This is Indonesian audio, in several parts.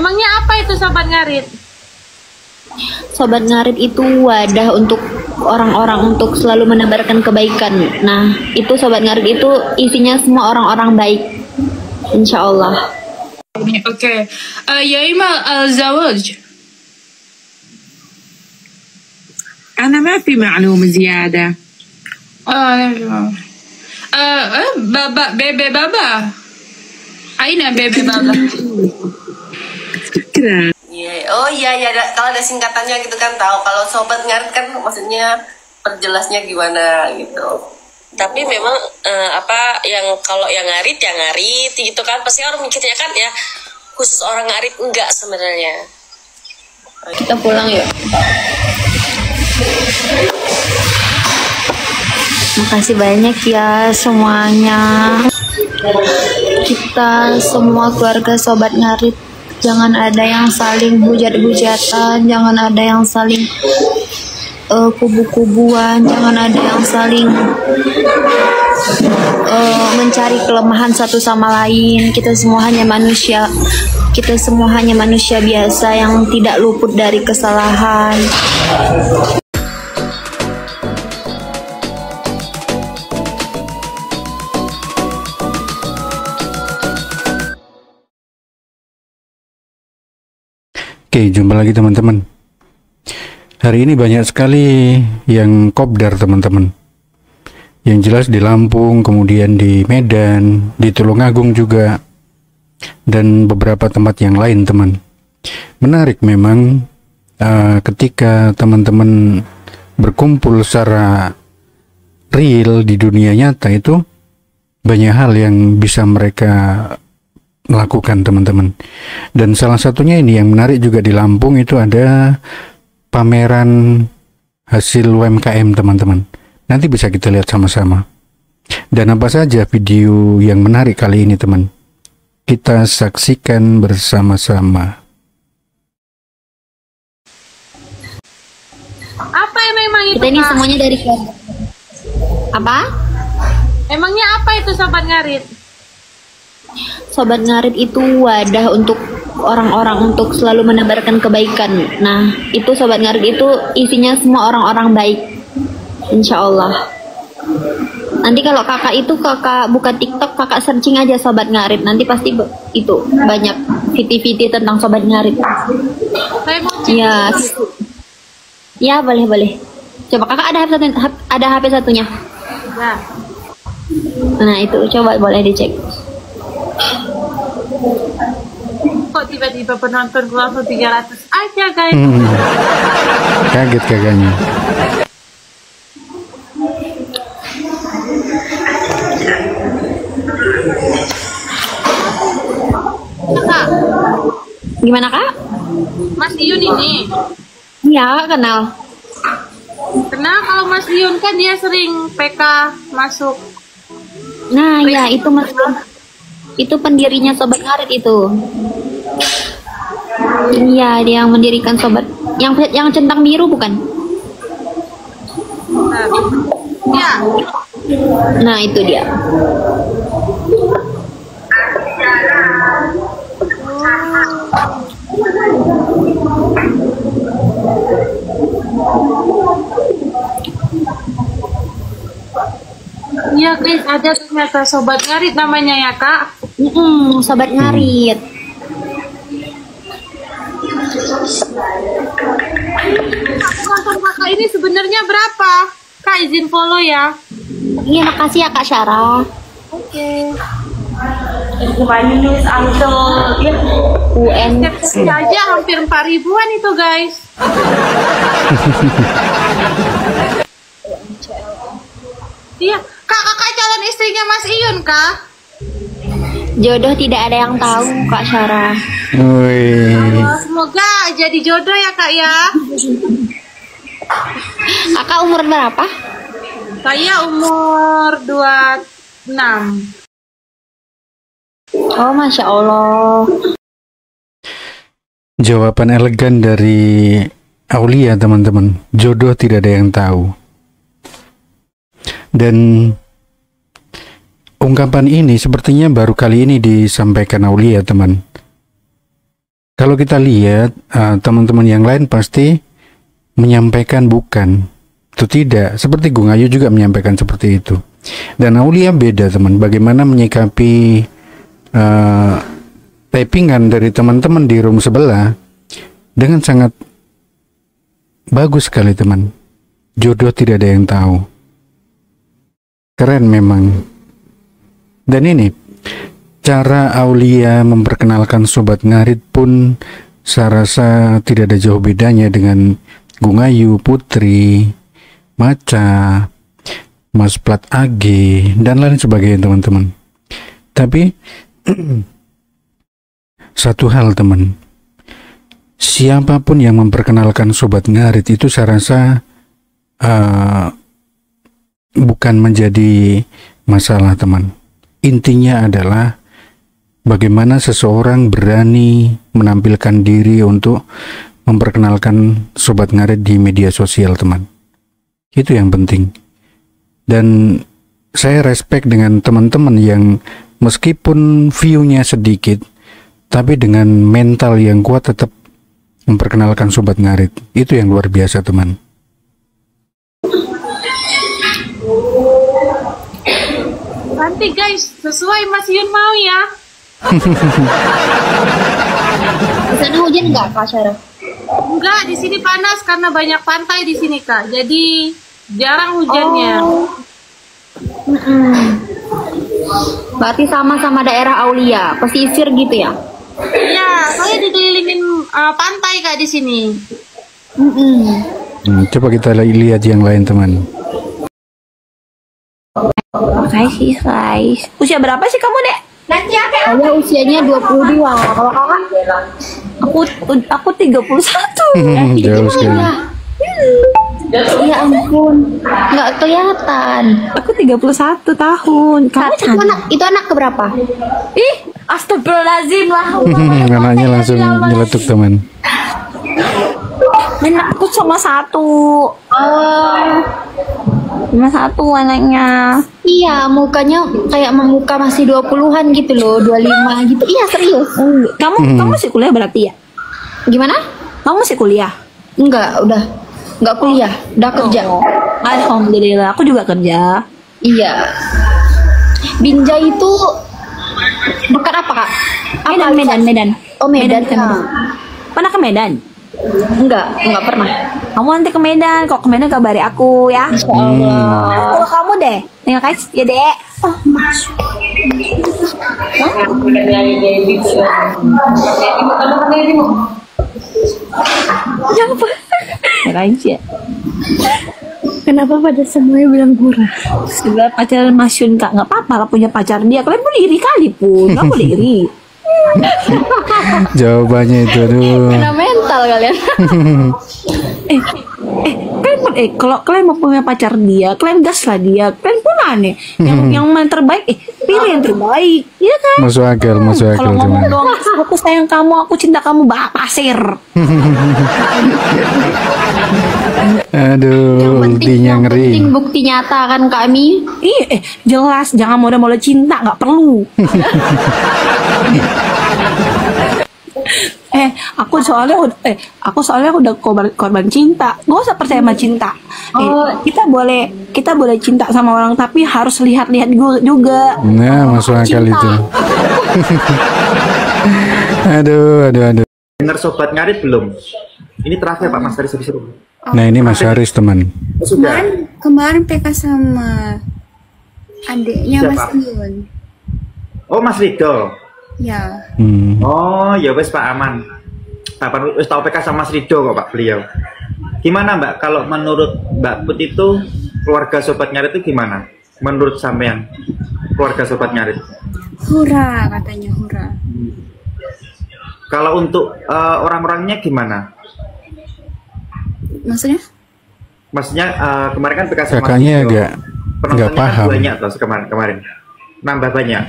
Emangnya apa itu Sobat Ngarit? Sobat Ngarit itu wadah untuk orang-orang untuk selalu menebarkan kebaikan. Nah, itu Sobat Ngarit itu isinya semua orang-orang baik. Insya Allah. اوكي يا إما الزواج. أنا ما في معلومة زيادة. بابا بيبي بابا أين بيبي بابا؟ فكرة. Oh iya ya, kalau ada singkatannya gitu kan tahu. Kalau Sobat Ngarit kan maksudnya perjelasnya gimana gitu. Tapi memang apa yang kalau yang ngarit ya ngarit gitu kan, pasti orang mikirnya kan ya khusus orang ngarit, enggak sebenarnya. Kita pulang yuk. Makasih banyak ya semuanya. Kita semua keluarga Sobat Ngarit, jangan ada yang saling hujat-hujatan, jangan ada yang saling kubu-kubuan, jangan ada yang saling mencari kelemahan satu sama lain. Kita semua hanya manusia. Kita semua hanya manusia biasa yang tidak luput dari kesalahan. Oke, jumpa lagi teman-teman. Hari ini banyak sekali yang kopdar teman-teman. Yang jelas di Lampung, kemudian di Medan, di Tulungagung juga, dan beberapa tempat yang lain teman. Menarik memang ketika teman-teman berkumpul secara real di dunia nyata itu banyak hal yang bisa mereka melakukan teman-teman. Dan salah satunya ini yang menarik juga di Lampung itu ada pameran hasil UMKM teman-teman. Nanti bisa kita lihat sama-sama. Dan apa saja video yang menarik kali ini teman, kita saksikan bersama-sama. Apa memang itu? Kita ini Kak? semuanya dari keluarga. Apa? Emangnya apa itu Sobat Ngarit? Sobat Ngarit itu wadah untuk orang-orang untuk selalu menebarkan kebaikan. Nah, itu Sobat Ngarit itu isinya semua orang-orang baik. Insya Allah. Nanti kalau kakak buka TikTok, kakak searching aja Sobat Ngarit. Nanti pasti itu banyak video-video tentang Sobat Ngarit. Saya mau cek. Ya, ya boleh. Coba kakak ada HP satunya. Ya. Nah itu coba boleh dicek. Kok tiba-tiba penonton langsung 300 aja guys. Kaget kakaknya. Kak, Gimana kak? Mas Iyun ini. Ya kenal. Kenal kalau Mas Iyun kan dia sering PK masuk. Nah ya itu itu pendirinya Sobat Ngarit itu. Iya dia yang mendirikan Sobat yang centang biru bukan? Ya. Nah itu dia. Iya guys, ada ternyata Sobat Ngarit namanya ya kak. Sobat Ngarit. Penonton kakak ini sebenarnya berapa? Kak izin follow ya. Iya makasih ya Kak Syara. Oke. UN. Subscribe aja hampir 4.000-an itu guys. Iya, kakak calon istrinya Mas Iyun kah? Jodoh tidak ada yang tahu Kak Syara. Wih. Semoga jadi jodoh ya kak ya. Kakak umur berapa? Saya umur 26. Oh Masya Allah. Jawaban elegan dari Aulia teman-teman. Jodoh tidak ada yang tahu. Dan ungkapan ini sepertinya baru kali ini disampaikan Aulia teman. Kalau kita lihat teman-teman yang lain pasti menyampaikan bukan, itu tidak. Seperti Gung Ayu juga menyampaikan seperti itu. Dan Aulia beda teman. Bagaimana menyikapi typingan dari teman-teman di room sebelah dengan sangat bagus sekali teman. Jodoh tidak ada yang tahu. Keren memang. Dan ini cara Aulia memperkenalkan Sobat Ngarit pun saya rasa tidak ada jauh bedanya dengan Gung Ayu, Putri, Maca, Mas Plat AG, dan lain sebagainya teman-teman. Tapi satu hal teman, siapapun yang memperkenalkan Sobat Ngarit itu saya rasa bukan menjadi masalah teman. Intinya adalah bagaimana seseorang berani menampilkan diri untuk memperkenalkan Sobat Ngarit di media sosial teman. Itu yang penting. Dan saya respect dengan teman-teman yang meskipun view-nya sedikit, tapi dengan mental yang kuat tetap memperkenalkan Sobat Ngarit. Itu yang luar biasa teman. Nanti guys, sesuai Mas Yun mau ya. Di sana hujan nggak Kak Syarah? Enggak, di sini panas karena banyak pantai di sini Kak. Jadi jarang hujannya. Berarti sama daerah Aulia, pesisir gitu ya? Iya, saya dikelilingin pantai Kak di sini. Coba kita lihat yang lain teman. Makasih guys. Usia berapa sih kamu, Dek? Saya usianya 22. Kalau kakak? Aku 31. Jauh sekali. Ya ampun, nggak kelihatan. Aku 31 tahun. Kamu Itu anak keberapa? Ih, astagfirullahaladzim lah. Anaknya langsung nyeletuk teman. Aku cuma satu. Cuma satu anaknya. Iya, mukanya kayak muka masih 20-an gitu loh, 25 gitu. Iya, serius. Kamu masih kuliah berarti ya? Gimana? Kamu masih kuliah? Enggak, enggak kuliah, udah kerja. Alhamdulillah, aku juga kerja. Iya. Binjai itu dekat apa, Kak? Medan. Oh, Medan. Pernah ke Medan? Enggak pernah. Kamu nanti ke Medan, kok ke Medan kabari aku ya. Insyaallah. Kalau kamu deh, terima kasih ya Dek. Oh, masuk. Raja. Kenapa pada semuanya bilang murah? Sudah pacaran Masyun Kak, nggak apa-apa lah punya pacar dia. Kalian boleh iri kali pun, nggak boleh iri. Jawabannya itu aduh. Kena mental kalian. Kalian kalau kalian mau punya pacar dia, kalian gas lah dia. Kalian pun aneh. Yang main terbaik, pilih yang terbaik, iya kan? Masuk akal Kalau ngomong teman. doang, aku sayang kamu, aku cinta kamu, pasir. Aduh, ultinya ngeri. Penting bukti nyata kan kami. Iya, jelas jangan modal-modal cinta, nggak perlu. Aku soalnya udah korban cinta. Gak usah percaya sama cinta. Kita boleh cinta sama orang tapi harus lihat-lihat juga. Nah, masuk akal itu. Aduh. Dengar Sobat Ngarit belum? Ini terakhir Pak Mas Haris habis itu. Nah, ini Mas Haris teman. Sudah. Kemarin PK sama adiknya Siapa? Mas Yun. Oh, Mas Rido. Ya. Oh, ya wes Pak aman. Kapan wis tau PK sama Mas Rido kok Pak beliau. Gimana Mbak kalau menurut Mbak Put itu keluarga Sobat Ngarit itu gimana? Menurut sampean keluarga Sobat Ngarit? Hura katanya, hura. Kalau untuk orang-orangnya gimana? Maksudnya? Maksudnya kemarin kan PK sama Kakaknya Mas Rido. agak nggak Penontonnya paham. Kan banyak tuh kemarin. Nambah banyak.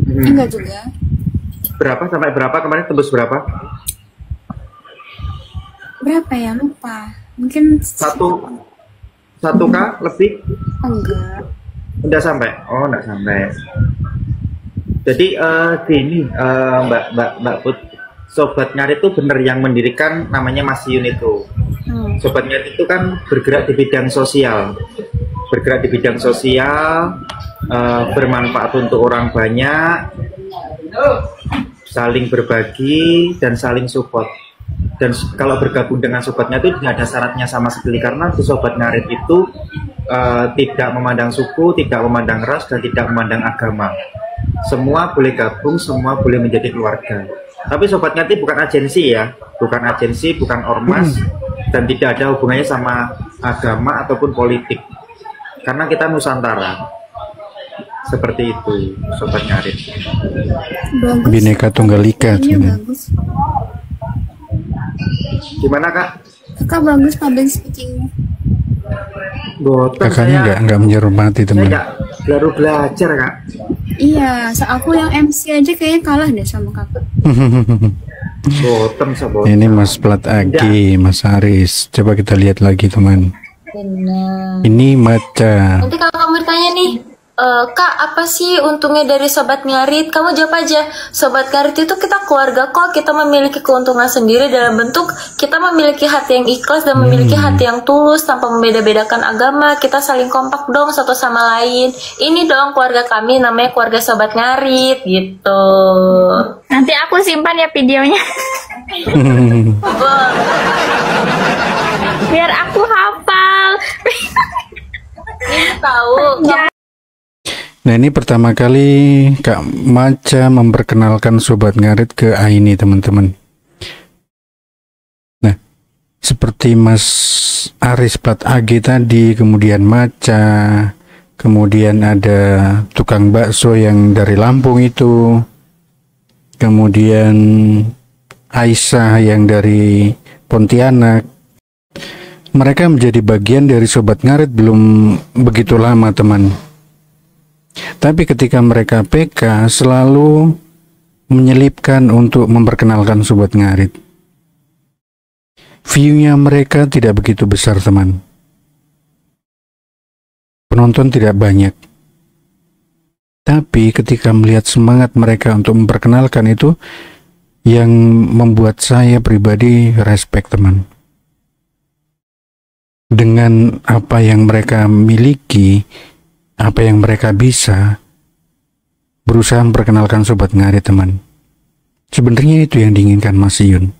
Enggak juga. Berapa sampai berapa kemarin tembus berapa? Berapa ya, lupa. Mungkin 1K lebih? enggak. Udah sampai? Oh, enggak sampai. Jadi gini Mbak Put, Sobat Ngarit itu bener yang mendirikan namanya Mas Yun itu. Sobat Ngarit itu kan bergerak di bidang sosial, bermanfaat untuk orang banyak, saling berbagi dan saling support. Dan kalau bergabung dengan sobatnya itu tidak ada syaratnya sama sekali, karena di Sobat Ngarit itu tidak memandang suku, tidak memandang ras, dan tidak memandang agama. Semua boleh gabung, semua boleh menjadi keluarga. Tapi Sobat Ngarit bukan agensi ya, bukan ormas, dan tidak ada hubungannya sama agama ataupun politik. Karena kita Nusantara. Seperti itu, Sobat Ngarit. Bagus. Bineka Tunggal Ika. Iya, bagus. Gimana Kak? Kakak bagus public speaking. Boten, Kakaknya nggak menghormati saya teman. nggak baru belajar Kak. Iya, aku yang MC aja kayaknya kalah deh sama kakak. Boten. Ini Mas Plat Agi, Mas Aris. Coba kita lihat lagi teman. Benar. Ini Maca. Nanti kalau kamu bertanya nih, Kak, apa sih untungnya dari Sobat Ngarit? Kamu jawab aja, Sobat Ngarit itu kita keluarga kok, kita memiliki keuntungan sendiri dalam bentuk kita memiliki hati yang ikhlas dan memiliki hati yang tulus tanpa membeda-bedakan agama, kita saling kompak dong satu sama lain. Ini dong keluarga kami, namanya keluarga Sobat Ngarit, gitu. Nanti aku simpan ya videonya. Biar aku hafal. Ini tahu. Nah ini pertama kali Kak Maca memperkenalkan Sobat Ngarit ke Aini teman-teman. Nah seperti Mas Aris Plat AG tadi, kemudian Maca, kemudian ada tukang bakso yang dari Lampung itu, kemudian Aisyah yang dari Pontianak. Mereka menjadi bagian dari Sobat Ngarit belum begitu lama teman. Tapi ketika mereka PK selalu menyelipkan untuk memperkenalkan Sobat Ngarit. View-nya mereka tidak begitu besar teman. Penonton tidak banyak. Tapi ketika melihat semangat mereka untuk memperkenalkan itu, yang membuat saya pribadi respect teman. Dengan apa yang mereka miliki, apa yang mereka bisa, berusaha memperkenalkan Sobat Ngarit teman. Sebenarnya itu yang diinginkan Mas Yun.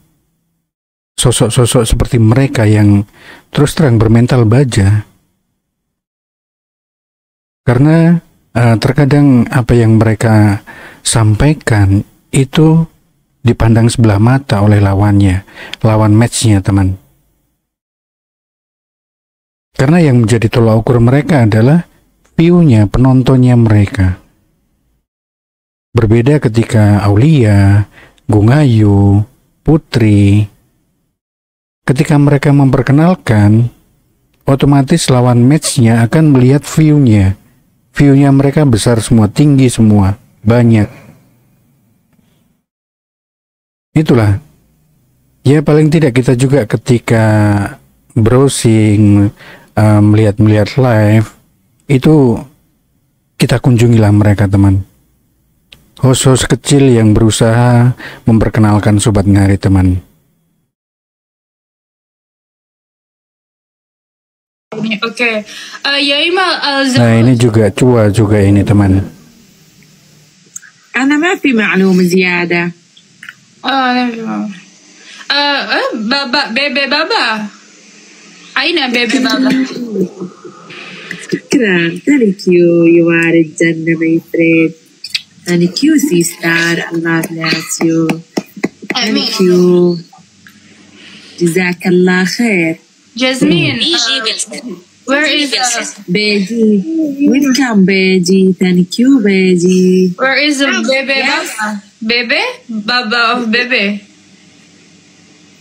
Sosok-sosok seperti mereka yang terus terang bermental baja. Karena terkadang apa yang mereka sampaikan itu dipandang sebelah mata oleh lawannya, lawan matchnya teman. Karena yang menjadi tolak ukur mereka adalah view-nya, penontonnya mereka. Berbeda ketika Aulia, Gungayu, Putri, ketika mereka memperkenalkan, otomatis lawan matchnya akan melihat view-nya. View-nya mereka besar semua, tinggi semua, banyak. Itulah. Ya paling tidak kita juga ketika browsing, melihat-melihat live, itu kita kunjungilah mereka teman. Host-host kecil yang berusaha memperkenalkan Sobat Ngarit teman. Oke. Yaima Nah ini juga Cua juga ini teman. أنا ما في معلومة زيادة. Baba, Bebe Baba. Aina Bebe Baba. شكرا. Thank you. You are a Jannah, my friend. Thank you, sister. Allah bless you. Thank you. جزاك الله خير. Jasmine. Where is Beji. Welcome, Beji. Thank you, Beji. where is Bebe Baba? Bebe? Baba of Bebe.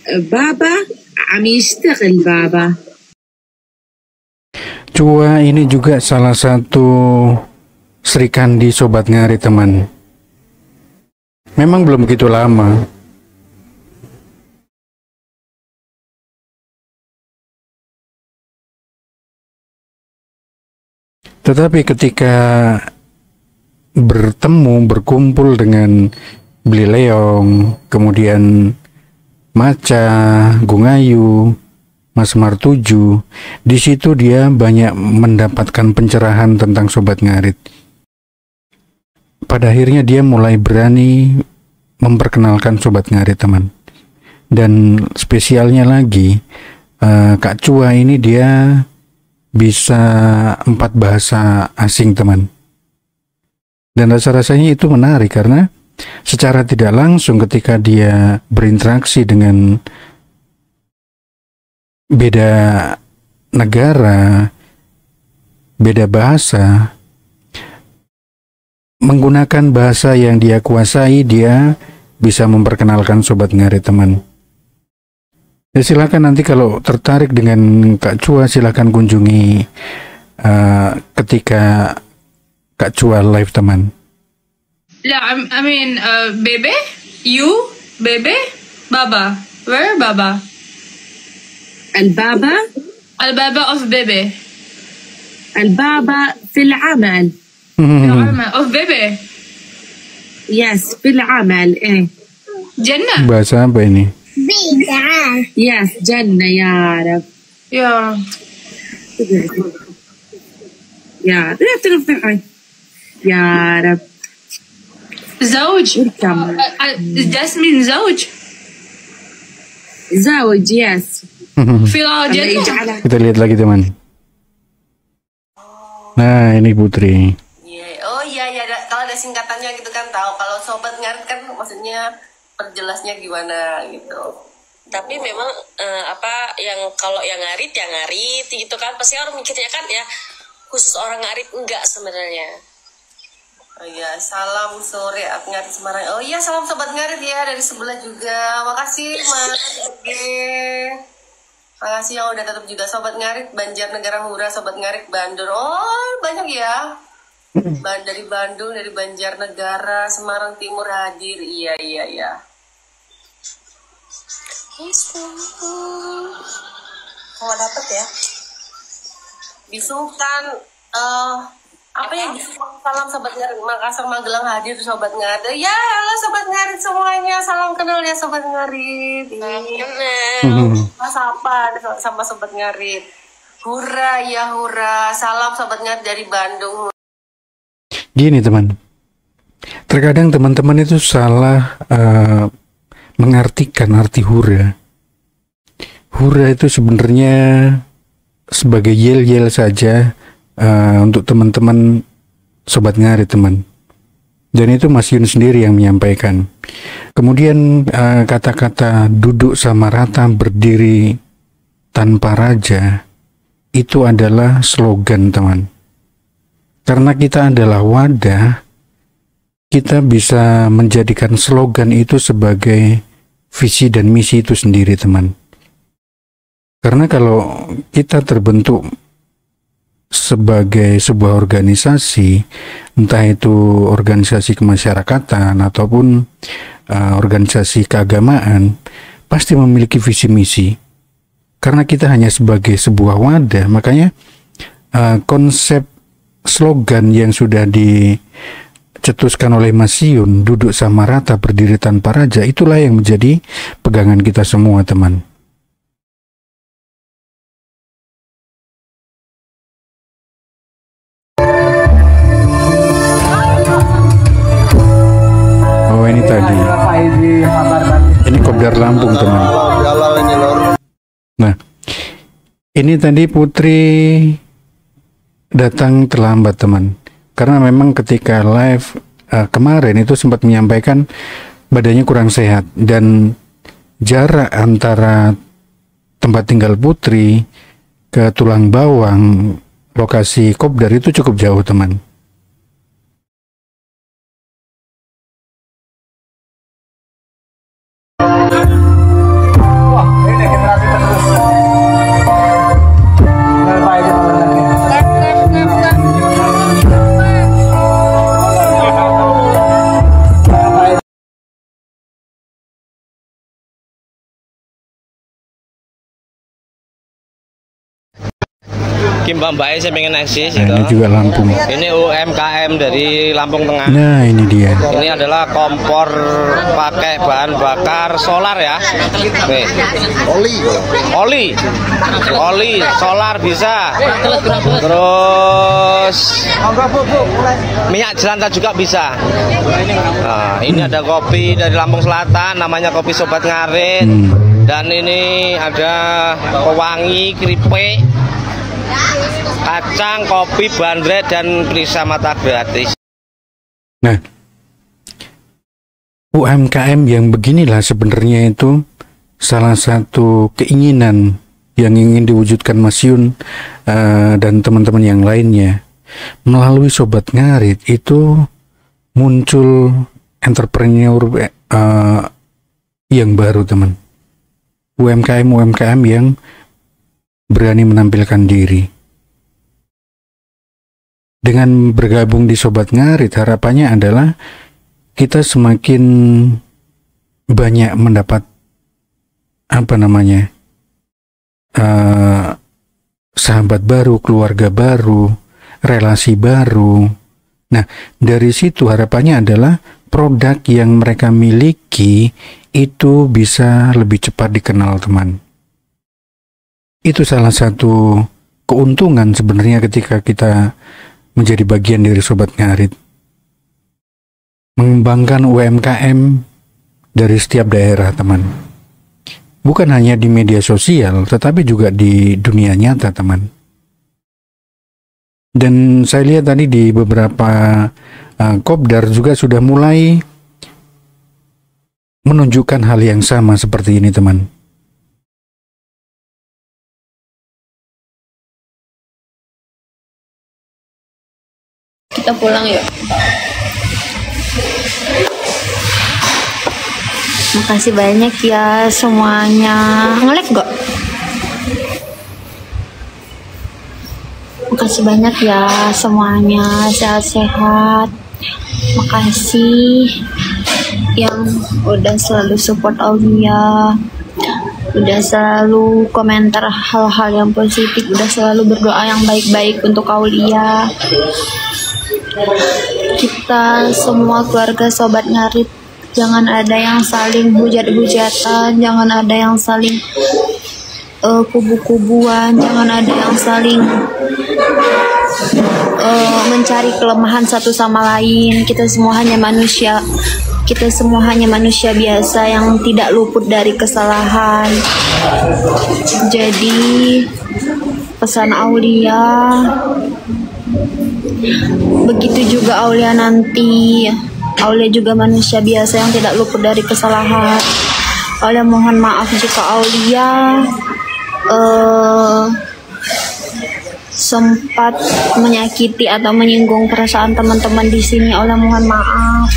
بابا عم يشتغل بابا. Cua ini juga salah satu Sri Kandi Sobat Ngarit teman. Memang belum begitu lama. Tetapi ketika bertemu, berkumpul dengan Beli Leong, kemudian Maca, Gungayu, Mas Martuju. Di situ dia banyak mendapatkan pencerahan tentang Sobat Ngarit. Pada akhirnya dia mulai berani memperkenalkan Sobat Ngarit, teman. Dan spesialnya lagi, Kak Cua ini dia bisa 4 bahasa asing, teman. Dan rasa-rasanya itu menarik karena secara tidak langsung ketika dia berinteraksi dengan beda negara, beda bahasa, menggunakan bahasa yang dia kuasai, dia bisa memperkenalkan Sobat Ngarit, teman. Ya, silakan nanti kalau tertarik dengan Kak Cua, silakan kunjungi ketika Kak Cua live, teman. Yeah, I mean, Bebe, you, Bebe, Baba. Where Baba? البابا Al-Baba of Bebe. البابا في العمل. Of Bebe. Yes, في العمل. إيه. Jannah. Bahasa apa ini? Yes, جنة يا رب. Yeah. يا رب. يا رب. زوج. Welcome. Jasmine زوج. زوج. Yes. في الله جنة. يجعلها. Kita lihat lagi, teman. Nah, ini Putri. Oh iya ya, kalau ada singkatannya gitu kan tahu. Kalau Sobat Ngarit kan maksudnya perjelasnya gimana gitu. Tapi memang apa yang kalau yang ngarit ya ngarit gitu kan, pasti orang mikirnya kan ya khusus orang ngarit, enggak sebenarnya. Oh iya, salam sore Ngarit Semarang. Oh iya, salam Sobat Ngarit ya dari sebelah juga. Makasih Mas. Makasih yang udah tetap juga Sobat Ngarit Banjarnegara Hura, Sobat Ngarit Bandung. Oh banyak ya. Dari Bandung, dari Banjarnegara, Semarang Timur hadir. Iya. Kalau dapet ya. Bisukan apa ya, salam Sobat Ngarit Makassar Magelang hadir Sobat Ngarit. Ya halo Sobat Ngarit semuanya, salam kenal ya Sobat Ngarit. Salam kenal. Mas apa sama Sobat Ngarit. Hura ya hura, salam Sobat Ngarit dari Bandung. Gini, teman. Terkadang teman-teman itu salah mengartikan arti hura. Hura itu sebenarnya sebagai yel-yel saja untuk teman-teman Sobat Ngarit, teman. Dan itu Mas Yun sendiri yang menyampaikan. Kemudian kata-kata duduk sama rata, berdiri tanpa raja, itu adalah slogan, teman. Karena kita adalah wadah, kita bisa menjadikan slogan itu sebagai visi dan misi itu sendiri, teman. Karena kalau kita terbentuk sebagai sebuah organisasi, entah itu organisasi kemasyarakatan ataupun organisasi keagamaan, pasti memiliki visi misi. Karena kita hanya sebagai sebuah wadah, makanya konsep slogan yang sudah dicetuskan oleh Mas Yun, duduk sama rata, berdiri tanpa raja, itulah yang menjadi pegangan kita semua, teman. Oh, ini tadi. Ini Kopdar Lampung, teman. Nah, ini tadi Putri datang terlambat, teman, karena memang ketika live kemarin itu sempat menyampaikan badannya kurang sehat dan jarak antara tempat tinggal Putri ke Tulang Bawang lokasi Kopdar itu cukup jauh, teman. Mbak saya pengen eksis Nah, gitu. ini juga Lampung. Ini UMKM dari Lampung Tengah. Nah, ini dia. Ini adalah kompor pakai bahan bakar solar ya. Nih. Oli, solar bisa. Terus minyak jelantah juga bisa. Nah, ini ada kopi dari Lampung Selatan, namanya kopi Sobat Ngarit. Dan ini ada pewangi, keripik, kacang, kopi, bandrek, dan perisa mata gratis. Nah, UMKM yang beginilah sebenarnya itu salah satu keinginan yang ingin diwujudkan Mas Yun dan teman-teman yang lainnya. Melalui Sobat Ngarit itu muncul entrepreneur yang baru, teman. UMKM yang berani menampilkan diri. Dengan bergabung di Sobat Ngarit, harapannya adalah kita semakin banyak mendapat sahabat baru, keluarga baru, relasi baru. Nah, dari situ harapannya adalah produk yang mereka miliki itu bisa lebih cepat dikenal, teman. Itu salah satu keuntungan sebenarnya ketika kita menjadi bagian dari Sobat Ngarit. Mengembangkan UMKM dari setiap daerah, teman. Bukan hanya di media sosial, tetapi juga di dunia nyata, teman. Dan saya lihat tadi di beberapa kopdar juga sudah mulai menunjukkan hal yang sama seperti ini, teman. Kita pulang yuk. Makasih banyak ya semuanya. Nge-lag gak? Makasih banyak ya semuanya. Sehat-sehat. Makasih yang udah selalu support Aulia, udah selalu komentar hal-hal yang positif, udah selalu berdoa yang baik-baik untuk Aulia. Kita semua keluarga Sobat Ngarit, jangan ada yang saling hujat-hujatan, jangan ada yang saling kubu-kubuan, jangan ada yang saling mencari kelemahan satu sama lain. Kita semua hanya manusia. Kita semua hanya manusia biasa yang tidak luput dari kesalahan. Jadi pesan Aulia, begitu juga Aulia nanti. Aulia juga manusia biasa yang tidak luput dari kesalahan. Aulia mohon maaf jika Aulia sempat menyakiti atau menyinggung perasaan teman-teman di sini. Aulia mohon maaf.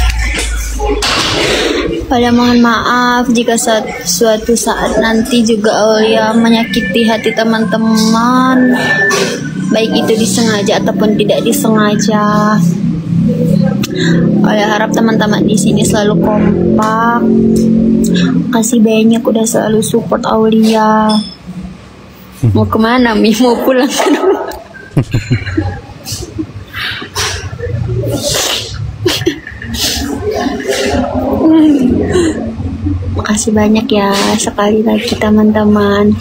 Aulia mohon maaf jika suatu saat nanti juga Aulia menyakiti hati teman-teman, baik itu disengaja ataupun tidak disengaja. Aulia harap teman-teman di sini selalu kompak. Kasih banyak udah selalu support Aulia. Mau kemana Mi? Mau pulang kan? Makasih banyak ya sekali lagi teman-teman.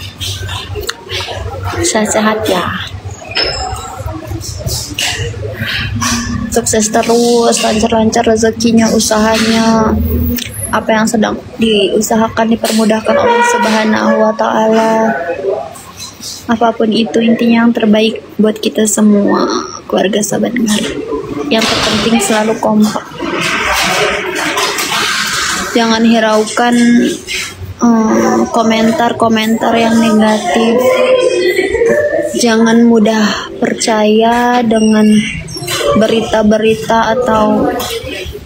Sehat-sehat ya. Sukses terus, lancar-lancar rezekinya, usahanya. Apa yang sedang diusahakan dipermudahkan oleh Subhanahu wa Ta'ala. Apapun itu, intinya yang terbaik buat kita semua, keluarga Sobat Ngarit. Yang terpenting selalu kompak. Jangan hiraukan komentar-komentar yang negatif. Jangan mudah percaya dengan berita-berita atau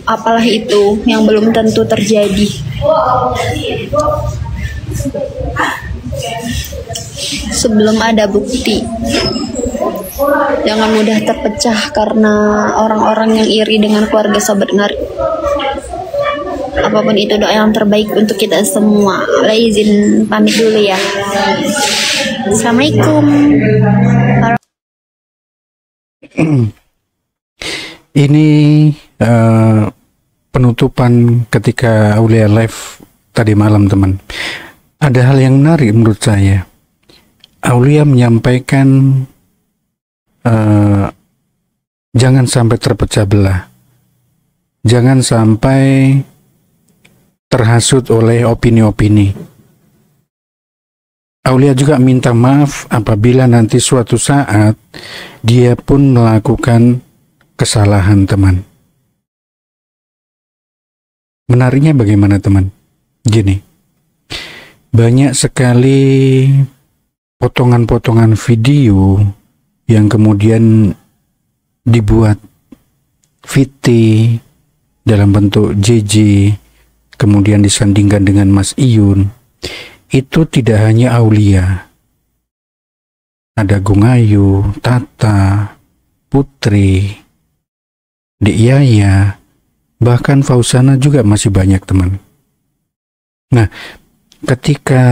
apalah itu yang belum tentu terjadi. Sebelum ada bukti, jangan mudah terpecah karena orang-orang yang iri dengan keluarga Sobat Ngarit. Apapun itu, doa yang terbaik untuk kita semua. Izin pamit dulu ya. Assalamualaikum. Ini penutupan ketika Aulia live tadi malam, teman. Ada hal yang menarik menurut saya. Aulia menyampaikan jangan sampai terpecah belah, jangan sampai terhasut oleh opini-opini. Aulia juga minta maaf apabila nanti suatu saat dia pun melakukan kesalahan, teman. Menariknya bagaimana, teman? Gini, banyak sekali potongan-potongan video yang kemudian dibuat VT dalam bentuk JJ, kemudian disandingkan dengan Mas Iyun. Itu tidak hanya Aulia, ada Gung Ayu, Tata, Putri, Dek Yaya, bahkan Fauzana juga masih banyak, teman. Nah, ketika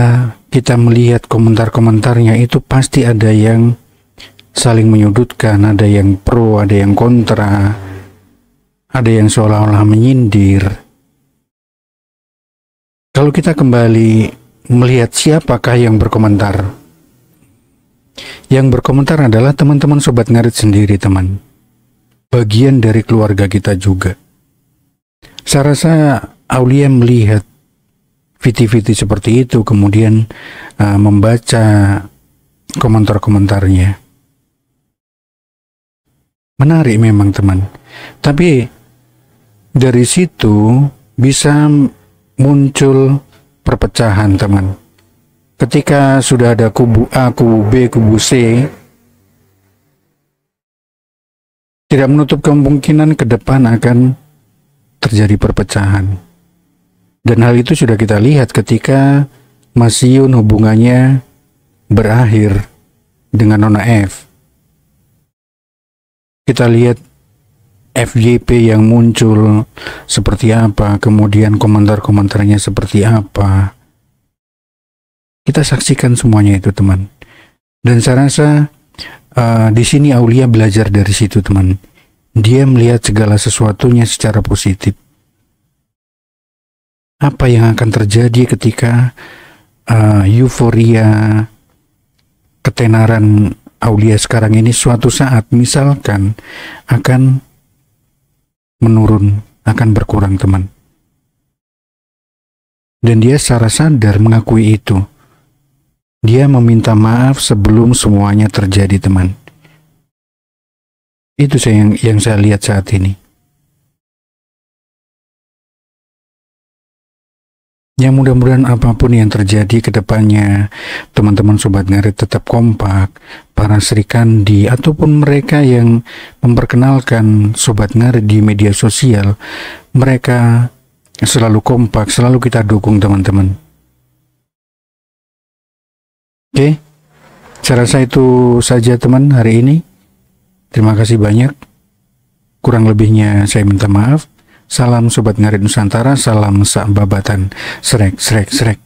kita melihat komentar-komentarnya itu pasti ada yang saling menyudutkan, ada yang pro, ada yang kontra, ada yang seolah-olah menyindir. Kalau kita kembali melihat siapakah yang berkomentar, yang berkomentar adalah teman-teman Sobat Ngarit sendiri, teman. Bagian dari keluarga kita juga. Saya rasa Aulia melihat VT-VT seperti itu, kemudian membaca komentar-komentarnya. Menarik memang, teman. Tapi dari situ bisa muncul perpecahan, teman. Ketika sudah ada kubu A, kubu B, kubu C, tidak menutup kemungkinan ke depan akan terjadi perpecahan. Dan hal itu sudah kita lihat ketika Mas Iyun hubungannya berakhir dengan Nona F. Kita lihat FYP yang muncul seperti apa, kemudian komentar-komentarnya seperti apa. Kita saksikan semuanya itu, teman. Dan saya rasa di sini Aulia belajar dari situ, teman. Dia melihat segala sesuatunya secara positif. Apa yang akan terjadi ketika euforia ketenaran Aulia sekarang ini suatu saat misalkan akan menurun, akan berkurang, teman. Dan dia secara sadar mengakui itu. Dia meminta maaf sebelum semuanya terjadi, teman. Itu yang saya lihat saat ini. Ya, mudah-mudahan apapun yang terjadi ke depannya, teman-teman Sobat Ngarit tetap kompak, para Sri Kandi ataupun mereka yang memperkenalkan Sobat Ngarit di media sosial, mereka selalu kompak, selalu kita dukung, teman-teman. Oke, saya rasa itu saja, teman, hari ini. Terima kasih banyak. Kurang lebihnya saya minta maaf. Salam Sobat Ngarit Nusantara, salam sak babatan, srek, srek, srek.